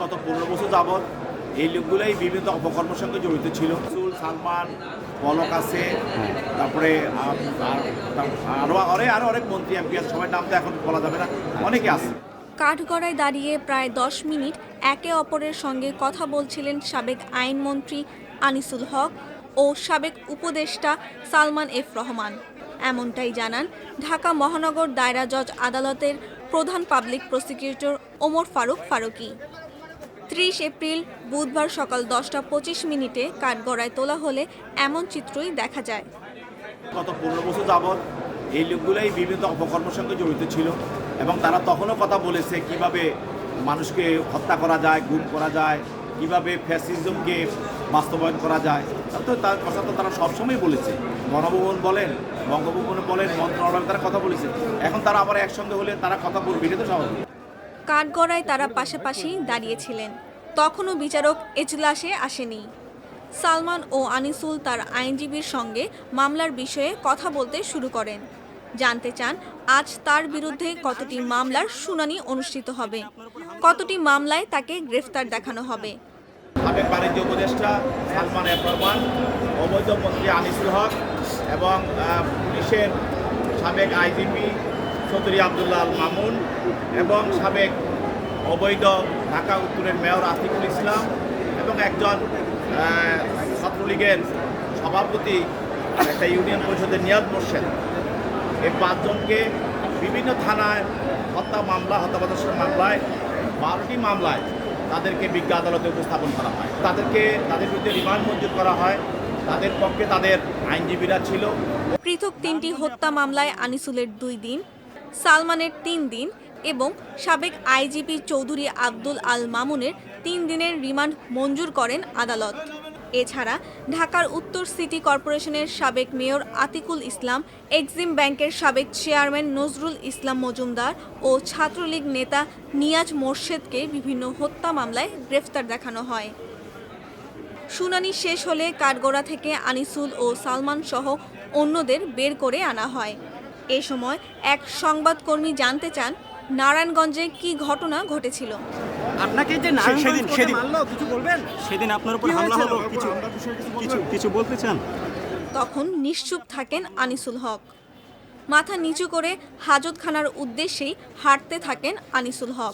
গত 15 বছর যাবৎ এই লোকগুলোই বিভিন্ন অপকর্মের সঙ্গে জড়িত ছিল। সালমান, পলক আছে, তারপরে আরো অনেক মন্ত্রী এমপি আছে, সবার নাম তো এখন বলা যাবে না, অনেকে আছে। কাঠগড়ায় দাঁড়িয়ে প্রায় 10 মিনিট একে অপরের সঙ্গে কথা বলছিলেন সাবেক আইনমন্ত্রী আনিসুল হক ও সাবেক উপদেষ্টা সালমান এফ রহমান। এমনটাই জানান ঢাকা মহানগর দায়রা জজ আদালতের প্রধান public prosecutor Omar Faruk Faruki. 30 April বুধবার সকাল 10টা 25 কাঠগড়ায় তোলা হলে এমন চিত্রই দেখা যায়। গত 15 বছর যাবৎ এই লোকগুলোই বিভিন্ন অপকর্মের সঙ্গে জড়িত ছিল এবং তারা তখনও কথা বলেছে কিভাবে মানুষকে হত্যা করা যায়, গুম করা যায়, কিভাবে ফ্যাসিজমকে বাস্তবায়ন করা যায়। তো তার কথা তো তারা সবসময় বলেছে। গণভবন বলেন, বঙ্গভবনে বলেন, মন্ত্রণালয়ে তারা কথা বলেছে। এখন তারা আবার একসঙ্গে হলে তারা কথা বলবে, এটা তো স্বাভাবিক। কাঠগড়ায় তারা পাশাপাশি দাঁড়িয়েছিলেন, তখনও বিচারক এজলাসে আসেনি। সালমান ও আনিসুল তার আইনজীবীর সঙ্গে মামলার বিষয়ে কথা বলতে শুরু করেন। জানতে চান আজ তার বিরুদ্ধে কতটি মামলার শুনানি অনুষ্ঠিত হবে, কতটি মামলায় তাকে গ্রেফতার দেখানো হবে। সাবেক বাণিজ্য উপদেষ্টা সালমান এফ রহমান, অবৈধ মন্ত্রী আনিসুল হক এবং পুলিশের সাবেক আইজিপি চৌধুরী আবদুল্লাহ আল মামুন এবং সাবেক অবৈধ ঢাকা উত্তরের মেয়র আতিকুল ইসলাম এবং একজন ছাত্রলীগের সভাপতি একটা ইউনিয়ন পরিষদের নিয়াজ মোর্শেদ, এই 5 জনকে বিভিন্ন থানায় হত্যা মামলা, হত্যা প্রদর্শন মামলায় 12টি মামলায় তাদেরকে বিজ্ঞ আদালতে উপস্থাপন করা হয়। তাদের বিরুদ্ধে রিমান্ড মঞ্জুর করা হয়। তাদের পক্ষে তাদের আইনজীবীরা ছিল। পৃথক 3টি হত্যা মামলায় আনিসুলের 2 দিন, সালমানের 3 দিন এবং সাবেক আইজিপি চৌধুরী আব্দুল আল মামুনের 3 দিনের রিমান্ড মঞ্জুর করেন আদালত। এছাড়া ঢাকার উত্তর সিটি কর্পোরেশনের সাবেক মেয়র আতিকুল ইসলাম, এক্সিম ব্যাংকের সাবেক চেয়ারম্যান নজরুল ইসলাম মজুমদার ও ছাত্রলীগ নেতা নিয়াজ মোর্শেদকে বিভিন্ন হত্যা মামলায় গ্রেফতার দেখানো হয়। শুনানি শেষ হলে কাঠগড়া থেকে আনিসুল ও সালমান সহ অন্যদের বের করে আনা হয়। এ সময় এক সংবাদকর্মী জানতে চান নারায়ণগঞ্জে কি ঘটনা ঘটেছিল। আপনাকে যে সেদিন আপনার উপর হামলা হলো, কিছু বলতে চান? তখন নিশ্চুপ থাকেন আনিসুল হক। মাথা নিচু করে হাজতখানার উদ্দেশ্যেই হাঁটতে থাকেন আনিসুল হক।